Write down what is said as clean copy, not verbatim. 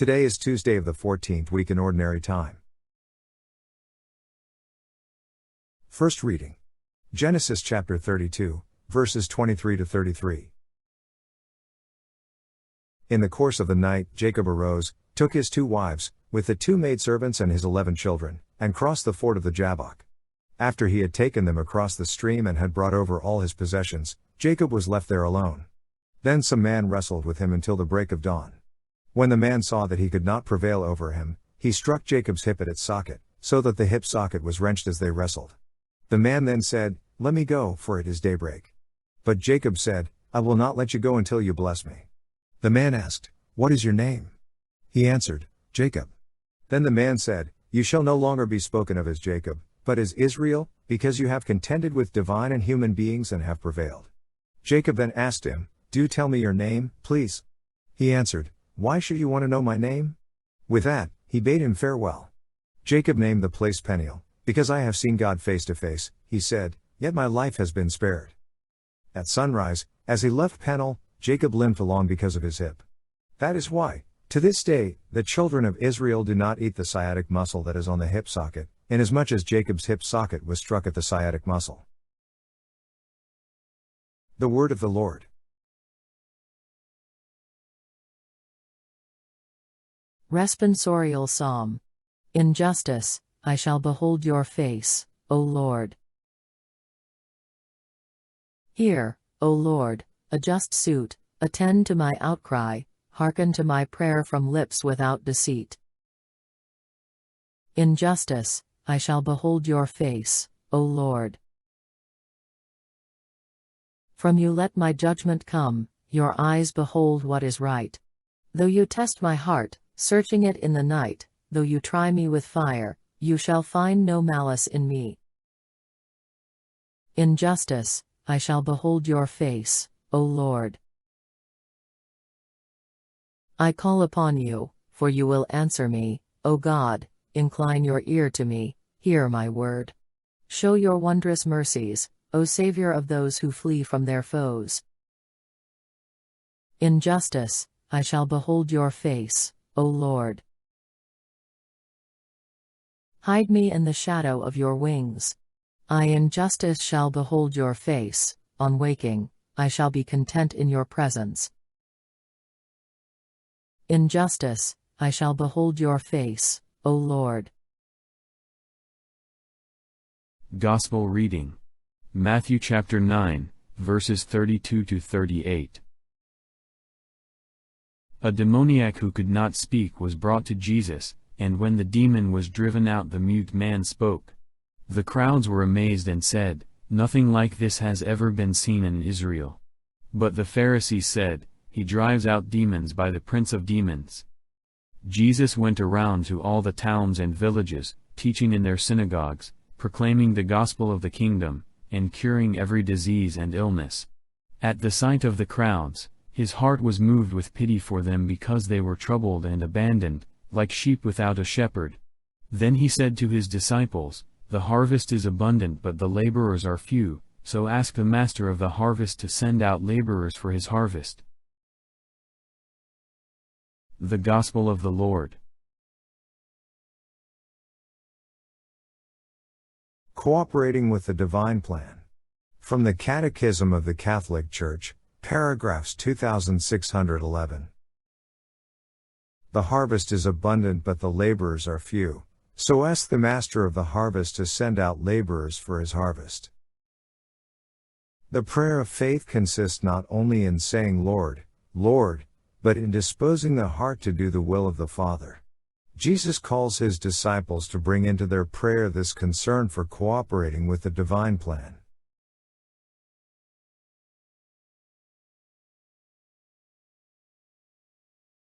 Today is Tuesday of the 14th week in Ordinary Time. First reading. Genesis chapter 32, verses 23 to 33. In the course of the night, Jacob arose, took his 2 wives, with the 2 maidservants and his 11 children, and crossed the ford of the Jabbok. After he had taken them across the stream and had brought over all his possessions, Jacob was left there alone. Then some man wrestled with him until the break of dawn. When the man saw that he could not prevail over him, he struck Jacob's hip at its socket, so that the hip socket was wrenched as they wrestled. The man then said, "Let me go, for it is daybreak." But Jacob said, "I will not let you go until you bless me." The man asked, "What is your name?" He answered, "Jacob." Then the man said, "You shall no longer be spoken of as Jacob, but as Israel, because you have contended with divine and human beings and have prevailed." Jacob then asked him, "Do tell me your name, please." He answered, "Why should you want to know my name?" With that, he bade him farewell. Jacob named the place Peniel, "Because I have seen God face to face," he said, "yet my life has been spared." At sunrise, as he left Peniel, Jacob limped along because of his hip. That is why, to this day, the children of Israel do not eat the sciatic muscle that is on the hip socket, inasmuch as Jacob's hip socket was struck at the sciatic muscle. The word of the Lord. Responsorial Psalm. In justice, I shall behold your face, O Lord. Hear, O Lord, a just suit, attend to my outcry, hearken to my prayer from lips without deceit. In justice, I shall behold your face, O Lord. From you let my judgment come, your eyes behold what is right. Though you test my heart, searching it in the night, though you try me with fire, you shall find no malice in me. In justice, I shall behold your face, O Lord. I call upon you, for you will answer me, O God, incline your ear to me, hear my word. Show your wondrous mercies, O Savior of those who flee from their foes. In justice, I shall behold your face, O Lord. Hide me in the shadow of your wings. I in justice shall behold your face, on waking, I shall be content in your presence. In justice, I shall behold your face, O Lord. Gospel reading. Matthew chapter 9, verses 32 to 38. A demoniac who could not speak was brought to Jesus, and when the demon was driven out, the mute man spoke. The crowds were amazed and said, "Nothing like this has ever been seen in Israel." But the Pharisees said, "He drives out demons by the prince of demons." Jesus went around to all the towns and villages, teaching in their synagogues, proclaiming the gospel of the kingdom, and curing every disease and illness. At the sight of the crowds, his heart was moved with pity for them because they were troubled and abandoned, like sheep without a shepherd. Then he said to his disciples, "The harvest is abundant but the laborers are few, so ask the master of the harvest to send out laborers for his harvest." The Gospel of the Lord. Cooperating with the Divine Plan. From the Catechism of the Catholic Church, paragraphs 2611. The harvest is abundant but the laborers are few, so ask the master of the harvest to send out laborers for his harvest. The prayer of faith consists not only in saying "Lord, Lord," but in disposing the heart to do the will of the Father. Jesus calls his disciples to bring into their prayer this concern for cooperating with the divine plan.